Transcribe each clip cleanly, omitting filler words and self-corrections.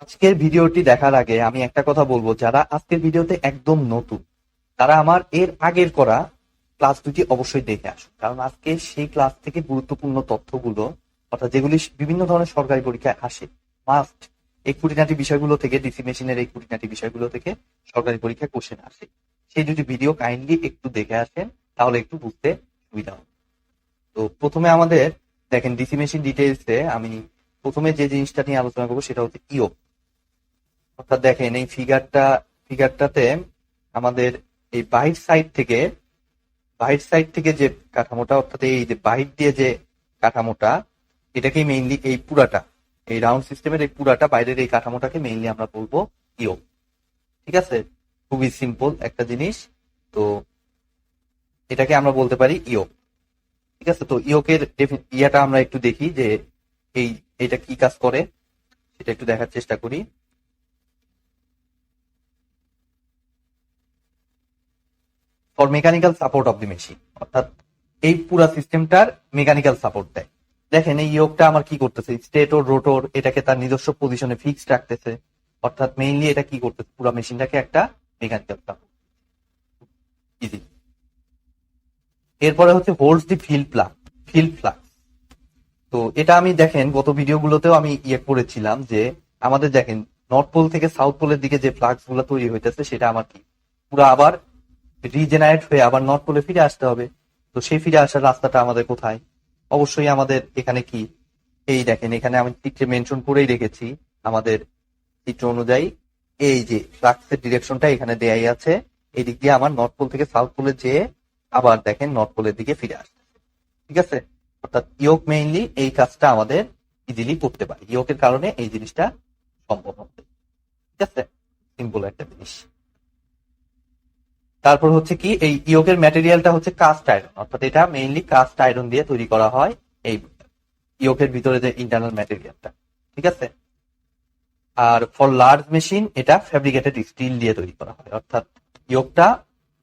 আজকের ভিডিওটি দেখার আগে আমি একটা কথা বলবো, যারা আজকের ভিডিওতে একদম নতুন তারা আমার এর আগের করা ক্লাস দুটি অবশ্যই দেখে আসুন, কারণ আজকে সেই ক্লাস থেকে গুরুত্বপূর্ণ তথ্যগুলো, অর্থাৎ যেগুলি বিভিন্ন ধরনের সরকারি পরীক্ষায় আসে, মাস্ট এই খুঁটিনাটি বিষয়গুলো থেকে, ডিসি মেশিনের এই খুঁটিনাটি বিষয়গুলো থেকে সরকারি পরীক্ষায় কোশ্চেন আসে। সেই দুটি ভিডিও কাইন্ডলি একটু দেখে আসেন, তাহলে একটু বুঝতে সুবিধা হবে। তো প্রথমে আমাদের দেখেন ডিসি মেশিন ডিটেইলসে আমি প্রথমে যে জিনিসটা নিয়ে আলোচনা করবো সেটা হচ্ছে ইয়োক। অর্থাৎ দেখেন এই ফিগারটাতে আমাদের এই বাহির সাইড থেকে যে কাঠামোটা, অর্থাৎ এই যে বাহির দিয়ে যে কাঠামোটা, এটাকে মেইনলি এই পুরাটা, এই রাউন্ড সিস্টেমের এই পুরাটা বাইরের এই কাঠামোটাকে মেইনলি আমরা বলবো ইয়োক। ঠিক আছে, খুবই সিম্পল একটা জিনিস। তো এটাকে আমরা বলতে পারি ইয়োক। ঠিক আছে, তো ইয়োকের ইয়াটা আমরা একটু দেখি যে এইটা কি কাজ করে, সেটা একটু দেখার চেষ্টা করি। For mechanical support of the machine, অর্থাৎ এই পুরা সিস্টেমটার মেকানিক্যাল সাপোর্ট দেয়। দেখেন এই ইয়োকটা আমার কি করতেছে, স্টেটর রোটর এটাকে তার নিজস্ব পজিশনে ফিক্সড রাখতেছে, অর্থাৎ মেইনলি এটা কি করতেছে, পুরো মেশিনটাকে একটা মেকানিক্যাল সাপোর্ট। ইজি। এরপরে হচ্ছে হোল্ডস দি ফিল্ড ফ্লাক্স। তো এটা আমি দেখেন গত ভিডিওগুলোতেও আমি করেছিলাম যে আমাদের দেখেন নর্থ পোল থেকে সাউথ পোলের দিকে যে ফ্লাক্স গুলো তৈরি হইতেছে সেটা আমার কি পুরো আবার রিজেনারেট হয়ে আবার নর্থ পোলে ফিরে আসতে হবে। তো সেই ফিরে আসার রাস্তাটা আমাদের কোথায়? অবশ্যই আমাদের এখানে কি, এই দেখেন এখানে আমি চিত্রে মেনশন করেই রেখেছি, আমাদের চিত্র অনুযায়ী এই যে ফ্লাক্সের ডিরেকশনটা এখানে দেয়াই আছে, এই দিক দিয়ে আমার নর্থ পোল থেকে সাউথ পোলে যেয়ে আবার দেখেন নর্থ পোলের দিকে ফিরে আসছে। ঠিক আছে, অর্থাৎ ইয়োক মেইনলি এই কাজটা আমাদের ইজিলি করতে পারে, ইয়োকের কারণে এই জিনিসটা সম্ভব হবে। ঠিক আছে, সিম্পল একটা জিনিস। তারপর হচ্ছে কি, এই ইয়োকের ম্যাটেরিয়ালটা হচ্ছে কাস্ট আয়রন, অর্থাৎ এটা মেইনলি কাস্ট আয়রন দিয়ে তৈরি করা হয়, এই ইয়োকের ভিতরে যে ইন্টারনাল ম্যাটেরিয়ালটা। ঠিক আছে, আর ফর লার্জ মেশিন এটা ফ্যাব্রিকেটেড স্টিল দিয়ে তৈরি করা হয়, অর্থাৎ ইয়োকটা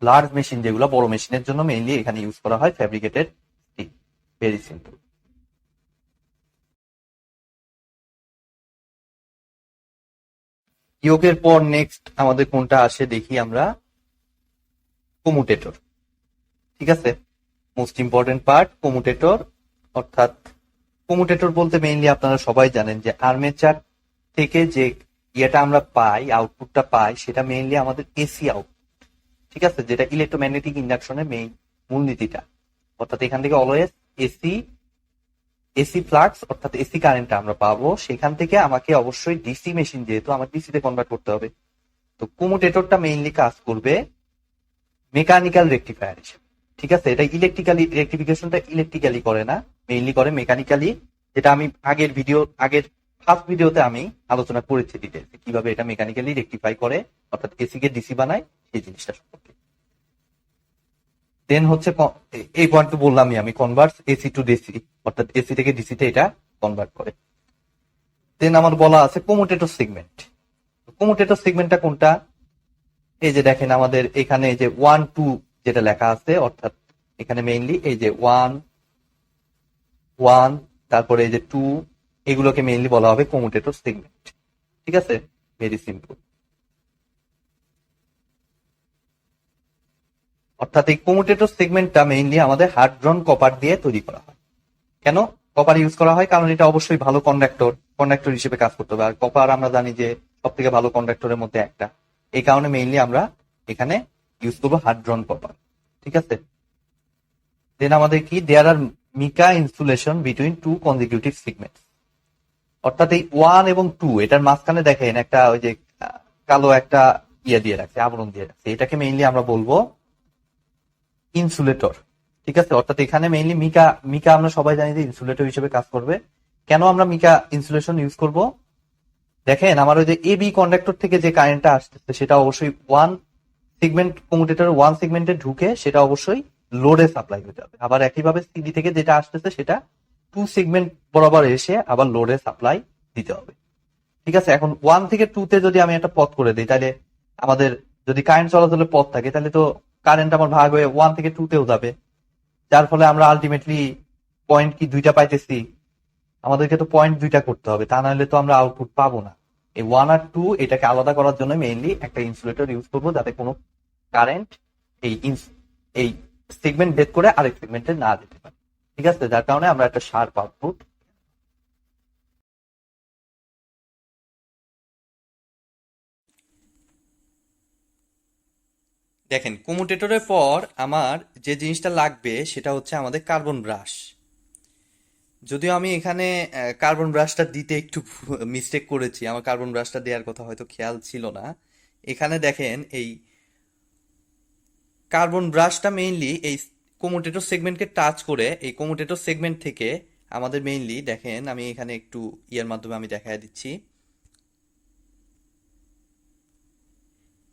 লার্জ মেশিন যেগুলো বড় মেশিনের জন্য মেইনলি এখানে ইউজ করা হয় ফ্যাব্রিকেটেড স্টিল। Very simple. ইয়োকের পর নেক্সট আমাদের কোনটা আসে দেখি আমরা, কমুটেটর। ঠিক আছে, মোস্ট ইম্পর্টেন্ট পার্ট কমুটেটর। অর্থাৎ কমুটেটর বলতে মেইনলি আপনারা সবাই জানেন যে আর্মেচার থেকে যে ইয়েটা আমরা পাই, আউটপুটটা পাই, সেটা মেইনলি আমাদের এসি আউটপুট। ঠিক আছে, যেটা ইলেকট্রোম্যাগনেটিক ইন্ডাকশনের মেইন মূলনীতিটা, অর্থাৎ এখান থেকে অলওয়েজ এসি ফ্লাক্স অর্থাৎ এসি কারেন্টটা আমরা পাবো, সেখান থেকে আমাকে অবশ্যই ডিসি মেশিন যেহেতু আমার ডিসি তে কনভার্ট করতে হবে। তো কমুটেটরটা মেইনলি কাজ করবে মেকানিক্যাল রেকটিফায়ার হিসেবে। ঠিক আছে, এটা ইলেকট্রিক্যালি রেকটিফিকেশনটা ইলেকট্রিক্যালি করে না, মেইনলি করে মেকানিক্যালি, যেটা আমি আগের ফার্স্ট ভিডিওতে আমি আলোচনা করেছি ডিটেইলসে, কিভাবে এটা মেকানিক্যালি রেকটিফাই করে, অর্থাৎ এসি কে ডিসি বানায়, সেই জিনিসটা সম্পর্কে। দেন হচ্ছে এই পয়েন্ট বললামই আমি, কনভার্টস এসি টু ডিসি, অর্থাৎ এসি থেকে ডিসি তে এটা কনভার্ট করে। দেন আমার বলা আছে কমুটেটর সেগমেন্ট। কমুটেটর সেগমেন্টটা কোনটা? এই যে দেখেন আমাদের এখানে যে 1 2 যেটা লেখা আছে, অর্থাৎ এখানে মেইনলি এই যে 1 1 তারপরে এই যে 2, এগুলোকে মেইনলি বলা হবে কমুটেটর সেগমেন্ট। ঠিক আছে, ভেরি সিম্পল। অর্থাৎ এই কমুটেটর সেগমেন্টটা মেইনলি আমাদের হার্ড ড্রন কপার দিয়ে তৈরি করা হয়। কেন কপার ইউজ করা হয়? কারণ এটা অবশ্যই ভালো কন্ডাক্টর হিসেবে কাজ করতে হবে, আর কপার আমরা জানি যে সব থেকে ভালো কন্ডাক্টরের মধ্যে একটা। এই কারণে মেইনলি আমরা এখানে ইউজ করবো হার্ড ড্রন কপার। ঠিক আছে, দেন আমাদের কি, there are mica insulation between two consecutive segment, অর্থাৎ এই 1 এবং 2 এটার মাঝখানে দেখেন একটা ওই যে কালো একটা দিয়ে রাখছে, আবরণ দিয়ে রাখছে, এটাকে মেইনলি আমরা বলবো ইনসুলেটর। ঠিক আছে, অর্থাৎ এখানে মেইনলি মিকা আমরা সবাই জানি যে ইনসুলেটর হিসেবে কাজ করবে। কেন আমরা মিকা ইনসুলেশন ইউজ করব? দেখেন আমার ওই যে এবি কন্ডাক্টর থেকে যে কারেন্টটা আসতেছে সেটা অবশ্যই 1 সেগমেন্ট, কমুটেটর 1 সেগমেন্টে ঢুকে সেটা অবশ্যই লোডে সাপ্লাই হতে হবে। আবার একইভাবে সিডি থেকে যেটা আসতেছে সেটা 2 সেগমেন্ট বরাবর এসে আবার লোডে সাপ্লাই দিতে হবে। ঠিক আছে, এখন 1 থেকে 2 তে যদি আমি একটা পথ করে দিই, তাহলে আমাদের যদি কারেন্ট চলাচলের পথ থাকে তাহলে তো কারেন্ট আমার ভাগ হয়ে 1 থেকে 2 তেও যাবে, যার ফলে আমরা আলটিমেটলি পয়েন্ট কি দুইটা পাইতেছি। আমাদেরকে তো পয়েন্ট দুইটা করতে হবে, তা নাহলে তো আমরা আউটপুট পাবো না। এই 1 আর 2 এটাকে আলাদা করার জন্য মেইনলি একটা ইনসুলেটর ইউজ করবো, যাতে কোনো কারেন্ট এই এই সেগমেন্ট ভেদ করে আরেক সেগমেন্টে না যেতে পারে। ঠিক আছে, যার কারণে আমরা একটা শার্প আউটপুট। দেখেন, কমুটেটরের পর আমার যে জিনিসটা লাগবে সেটা হচ্ছে আমাদের কার্বন ব্রাশ। যদিও আমি এখানে কার্বন ব্রাশটা দিতে একটু মিস্টেক করেছি, আমার কার্বন ব্রাশটা দেওয়ার কথা হয়তো খেয়াল ছিল না। এখানে দেখেন এই কার্বন ব্রাশটা মেইনলি এই কমুটেটর সেগমেন্টকে টাচ করে, এই কমুটেটর সেগমেন্ট থেকে আমাদের মেইনলি দেখেন, আমি এখানে একটু ইয়ার মাধ্যমে আমি দেখায় দিচ্ছি।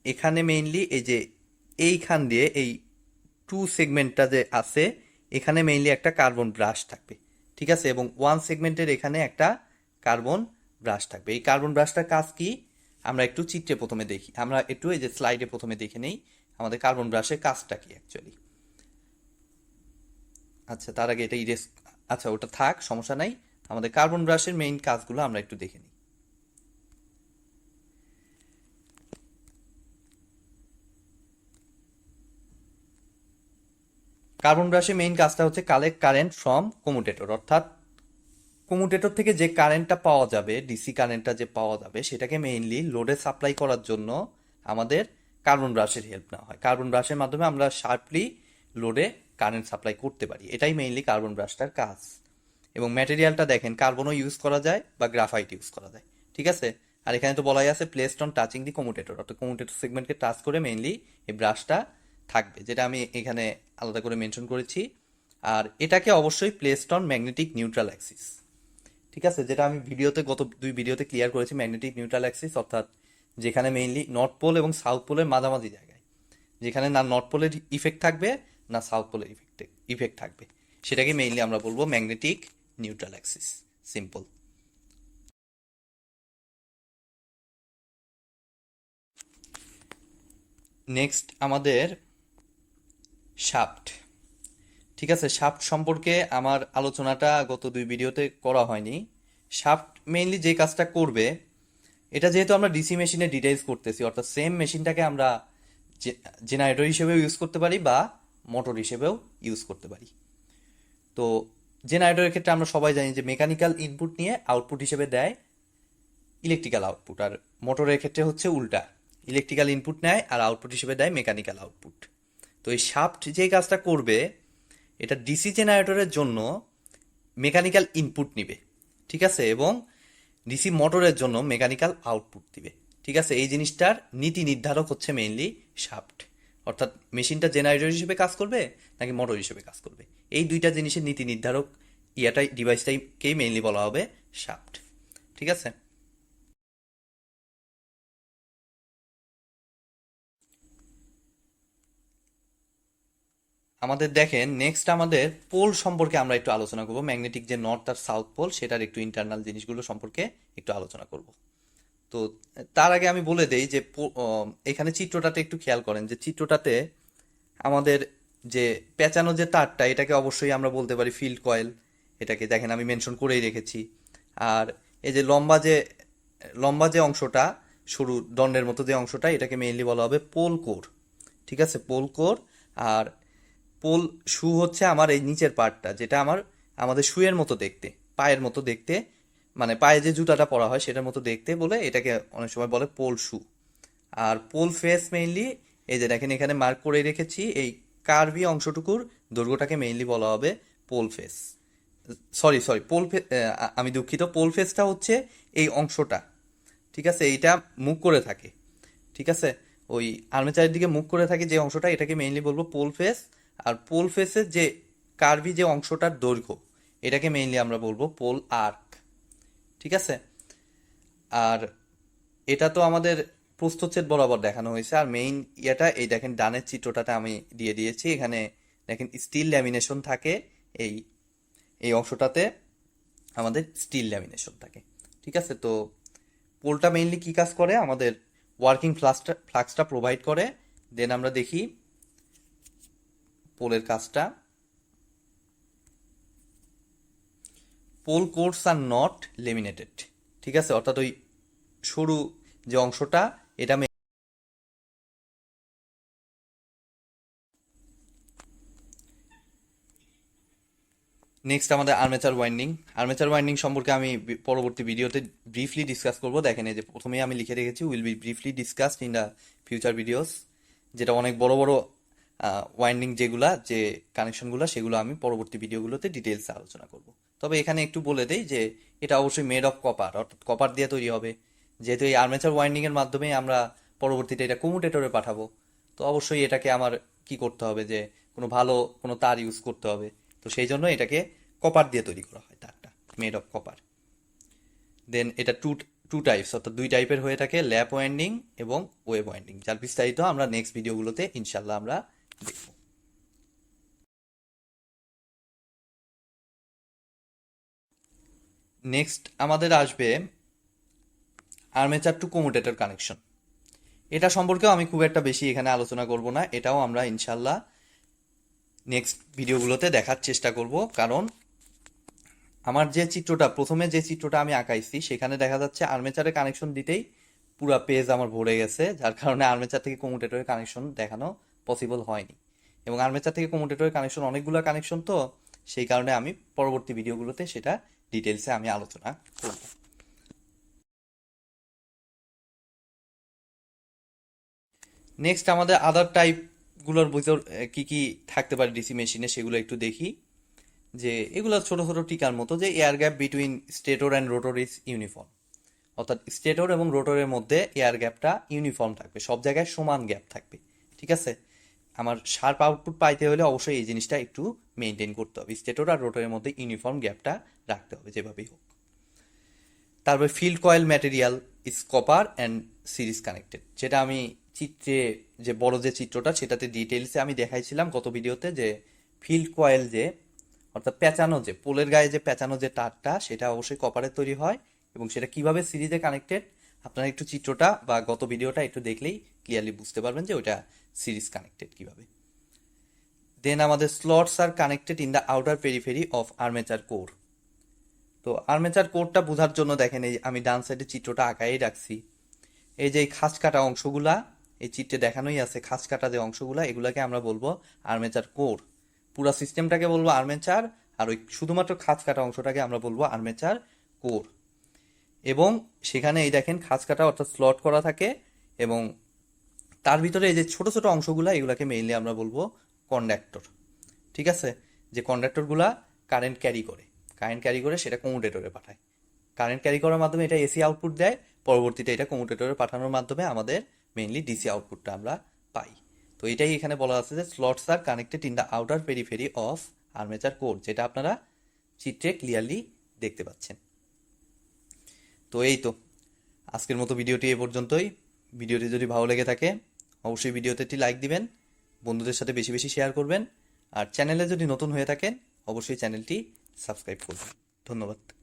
এখানে মেইনলি এই যে এইখান দিয়ে এই 2 সেগমেন্টটা যে আছে, এখানে মেইনলি একটা কার্বন ব্রাশ থাকবে। ঠিক আছে, এবং 1 সেগমেন্টের এখানে একটা কার্বন ব্রাশ থাকবে। এই কার্বন ব্রাশটার কাজ কি আমরা একটু চিত্রে প্রথমে দেখি, আমরা একটু এই যে স্লাইডে প্রথমে দেখে নেই আমাদের কার্বন ব্রাশের কাজটা কি অ্যাকচুয়ালি। আচ্ছা, তার আগে এটা ইরেজ, আচ্ছা ওটা থাক, সমস্যা নাই। আমাদের কার্বন ব্রাশের মেইন কাজগুলো আমরা একটু দেখে নিই। কার্বন ব্রাশের মেইন কাজটা হচ্ছে কালেক্ট কারেন্ট ফ্রম কমুটেটর, অর্থাৎ কমুটেটর থেকে যে কারেন্টটা পাওয়া যাবে, ডিসি কারেন্টটা যে পাওয়া যাবে, সেটাকে মেইনলি লোডে সাপ্লাই করার জন্য আমাদের কার্বন ব্রাশের হেল্প নেওয়া হয়। কার্বন ব্রাশের মাধ্যমে আমরা শার্পলি লোডে কারেন্ট সাপ্লাই করতে পারি, এটাই মেইনলি কার্বন ব্রাশটার কাজ। এবং ম্যাটেরিয়ালটা দেখেন, কার্বনও ইউজ করা যায় বা গ্রাফাইট ইউজ করা যায়। ঠিক আছে, আর এখানে তো বলাই আছে প্লেসড অন টাচিং দি কমুটেটর, অর্থাৎ কমুটেটর সেগমেন্টকে টাচ করে মেইনলি এই ব্রাশটা থাকবে, যেটা আমি এখানে আলাদা করে মেনশন করেছি। আর এটাকে অবশ্যই placed on magnetic neutral Axis. ঠিক আছে, যেটা আমি ভিডিওতে গত 2 ভিডিওতে ক্লিয়ার করেছি, ম্যাগনেটিক নিউট্রাল অ্যাক্সিস অর্থাৎ যেখানে মেইনলি নর্থ পোল এবং সাউথ পোলের মাঝামাঝি জায়গায়, যেখানে না নর্থ পোলের ইফেক্ট থাকবে না সাউথ পোলের ইফেক্ট থাকবে, সেটাকে মেইনলি আমরা বলবো magnetic neutral Axis. Simple. Next আমাদের শাফট। ঠিক আছে, শাফট সম্পর্কে আমার আলোচনাটা গত 2 ভিডিওতে করা হয়নি। শাফট মেইনলি যে কাজটা করবে, এটা যেহেতু আমরা ডিসি মেশিনে ডিটেইলস করতেছি, অর্থাৎ সেম মেশিনটাকে আমরা জেনারেটর হিসেবেও ইউজ করতে পারি বা মোটর হিসেবেও ইউজ করতে পারি। তো জেনারেটরের ক্ষেত্রে আমরা সবাই জানি যে মেকানিক্যাল ইনপুট নিয়ে আউটপুট হিসেবে দেয় ইলেকট্রিক্যাল আউটপুট, আর মোটরের ক্ষেত্রে হচ্ছে উল্টা, ইলেকট্রিক্যাল ইনপুট নেয় আর আউটপুট হিসেবে দেয় মেকানিক্যাল আউটপুট। তো এই শাফট যে কাজটা করবে, এটা ডিসি জেনারেটরের জন্য মেকানিক্যাল ইনপুট নিবে। ঠিক আছে, এবং ডিসি মোটরের জন্য মেকানিক্যাল আউটপুট দিবে। ঠিক আছে, এই জিনিসটার নীতি নির্ধারক হচ্ছে মেইনলি শাফট, অর্থাৎ মেশিনটা জেনারেটর হিসেবে কাজ করবে নাকি মোটর হিসেবে কাজ করবে, এই দুইটা জিনিসের নীতি নির্ধারক ইয়াটাই ডিভাইসটাকেই মেইনলি বলা হবে শাফট। ঠিক আছে, আমাদের দেখেন নেক্সট আমাদের পোল সম্পর্কে আমরা একটু আলোচনা করব। ম্যাগনেটিক যে নর্থ আর সাউথ পোল, সেটার একটু ইন্টারনাল জিনিসগুলো সম্পর্কে একটু আলোচনা করব। তো তার আগে আমি বলে দেই যে এখানে চিত্রটাতে একটু খেয়াল করেন, যে চিত্রটাতে আমাদের যে পেঁচানো যে তারটা, এটাকে অবশ্যই আমরা বলতে পারি ফিল্ড কয়েল। এটাকে দেখেন আমি মেনশন করেই রেখেছি। আর এই যে লম্বা যে অংশটা, সরু দণ্ডের মতো যে অংশটা, এটাকে মেইনলি বলা হবে পোল কোর। ঠিক আছে, পোল কোর। আর পোল শু হচ্ছে আমার এই নিচের পার্টটা, যেটা আমাদের শুয়ের মতো দেখতে, পায়ের মতো দেখতে, মানে পায়ে যে জুতাটা পরা হয় সেটার মতো দেখতে বলে এটাকে অনেক সময় বলে পোল শু। আর পোল ফেস মেইনলি এই যে দেখেন এখানে মার্ক করে রেখেছি, এই কার্ভি অংশটুকুর দৈর্ঘ্যটাকে মেইনলি বলা হবে পোল ফেস। সরি সরি, আমি দুঃখিত, পোল ফেসটা হচ্ছে এই অংশটা। ঠিক আছে, এইটা মুখ করে থাকে। ঠিক আছে, ওই আর্মেচারের দিকে মুখ করে থাকে যে অংশটা, এটাকে মেইনলি বলবো পোল ফেস। আর পোল ফেসের যে কার্ভি যে অংশটার দৈর্ঘ্য, এটাকে মেইনলি আমরা বলবো পোল আর্ক। ঠিক আছে, আর এটা তো আমাদের প্রস্থচ্ছেদ বরাবর দেখানো হয়েছে। আর মেইন ইয়েটা এই দেখেন ডানের চিত্রটাতে আমি দিয়ে দিয়েছি, এখানে দেখেন স্টিল ল্যামিনেশন থাকে, এই এই অংশটাতে আমাদের স্টিল ল্যামিনেশন থাকে। ঠিক আছে, তো পোলটা মেইনলি কি কাজ করে, আমাদের ওয়ার্কিং ফ্লাক্সটা প্রোভাইড করে। দেন আমরা দেখি পোলের কাজটা, pole cores are not laminated, ঠিক আছে, অর্থাৎ ওই সরু যে অংশটা এটা নেক্সট আমাদের আর্মেচার ওয়াইন্ডিং। আর্মেচার ওয়াইন্ডিং সম্পর্কে আমি পরবর্তী ভিডিওতে ব্রিফলি ডিসকাস করব। দেখেন এই যে প্রথমেই আমি লিখে রেখেছি will be briefly discussed in the future videos, যেটা অনেক বড় বড় ওয়াইন্ডিং যেগুলা যে কানেকশনগুলো সেগুলো আমি পরবর্তী ভিডিওগুলোতে ডিটেলসে আলোচনা করব। তবে এখানে একটু বলে দেই যে এটা অবশ্যই মেড অফ কপার, অর্থাৎ কপার দিয়ে তৈরি হবে। যেহেতু এই আর্মেচার ওয়াইন্ডিং এর মাধ্যমে আমরা পরবর্তীতে এটা কমিউটেটরে পাঠাবো, তো অবশ্যই এটাকে আমার কি করতে হবে যে কোনো ভালো কোনো তার ইউজ করতে হবে। তো সেই জন্য এটাকে কপার দিয়ে তৈরি করা হয়, তারটা মেড অফ কপার। দেন এটা টু টু টাইপস, অর্থাৎ দুই টাইপের হয়ে থাকে, ল্যাপ ওয়াইন্ডিং এবং ওয়েভ ওয়াইন্ডিং, যার বিস্তারিত আমরা নেক্সট ভিডিওগুলোতে ইনশাল্লাহ আমরা দেখব। নেক্সট আমাদের আসবে আর্মেচার টু কমিউটেটর কানেকশন। এটা সম্পর্কেও আমি খুব একটা বেশি এখানে আলোচনা করব না, এটাও আমরা ইনশাল্লাহ নেক্সট ভিডিওগুলোতে দেখার চেষ্টা করব। কারণ আমার যে চিত্রটা প্রথমে যে চিত্রটা আমি আঁকাইছি সেখানে দেখা যাচ্ছে আর্মেচারে কানেকশন দিতেই পুরা পেজ আমার ভরে গেছে, যার কারণে আর্মেচার থেকে কমিউটেটরের কানেকশন দেখানো পসিবল হয়নি। এবং আর্মেচার থেকে কমিউটেটরের কানেকশন অনেকগুলো কানেকশন, তো সেই কারণে আমি পরবর্তী ভিডিওগুলোতে সেটা ডিটেলসে আমি আলোচনা করব। নেক্সট আমাদের আদার টাইপগুলোর ভিতর কি কি থাকতে পারে ডিসি মেশিনে সেগুলো একটু দেখি। যে এগুলো ছোট ছোট টিকার মতো, যে air gap between stator and rotor is uniform, অর্থাৎ স্টেটর এবং রোটরের মধ্যে এয়ার গ্যাপটা ইউনিফর্ম থাকবে, সব জায়গায় সমান গ্যাপ থাকবে, ঠিক আছে। আমার শার্প আউটপুট পাইতে হলে অবশ্যই এই জিনিসটা একটু মেনটেন করতে হবে, স্টেটর আর রোটরের মধ্যে ইউনিফর্ম গ্যাপটা রাখতে হবে যেভাবেই হোক। তারপরে field coil material is copper and series connected, যেটা আমি চিত্রে যে বড় যে চিত্রটা সেটাতে ডিটেলসে আমি দেখাইছিলাম গত ভিডিওতে, যে ফিল্ড কয়েল যে অর্থাৎ পেঁচানো যে পোলের গায়ে যে পেঁচানো যে তারটা সেটা অবশ্যই কপারের তৈরি হয়, এবং সেটা কিভাবে সিরিজে কানেক্টেড আপনারা একটু চিত্রটা বা গত ভিডিওটা একটু দেখলেই ক্লিয়ারলি বুঝতে পারবেন যে ওটা সিরিজ কানেক্টেড কিভাবে। দেন আমাদের slots are connected in the outer periphery of armature core. তো আর্মেচার কোরটা বোঝার জন্য দেখেন এই আমি ডান সাইডে চিত্রটা আঁকাই রাখছি। এই যে খাঁজ কাটা অংশগুলা এই চিত্রে দেখানোই আছে, খাঁজ কাটা যে অংশগুলা এগুলাকে আমরা বলবো আর্মেচার কোর। পুরা সিস্টেমটাকে বলবো আর্মেচার, আর ওই শুধুমাত্র খাঁজ কাটা অংশটাকে আমরা বলবো আর্মেচার কোর। এবং সেখানে এই দেখেন খাঁজ কাটা অর্থাৎ স্লট করা থাকে, এবং তার ভিতরে এই যে ছোট ছোট অংশগুলা এগুলাকে মেইনলি আমরা বলবো কন্ডাক্টর, ঠিক আছে। যে কন্ডাক্টরগুলা কারেন্ট ক্যারি করে সেটা কমিউটেটরে পাঠায়, কারেন্ট ক্যারি করার মাধ্যমে এটা এসি আউটপুট দেয়, পরবর্তীতে এটা কমিউটেটরে পাঠানোর মাধ্যমে আমাদের মেইনলি ডিসি আউটপুটটা আমরা পাই। তো এটাই এখানে বলা আছে যে slots are connected in the outer periphery of armature core, যেটা আপনারা চিত্রে ক্লিয়ারলি দেখতে পাচ্ছেন। তো এই তো আজকের মতো ভিডিওটি এ পর্যন্তই। ভিডিওটি যদি ভালো লেগে থাকে অবশ্যই ভিডিওতে একটি লাইক দিবেন, বন্ধুদের সাথে বেশি বেশি শেয়ার করবেন, আর চ্যানেলে যদি নতুন হয়ে থাকেন অবশ্যই চ্যানেলটি সাবস্ক্রাইব করবেন। ধন্যবাদ।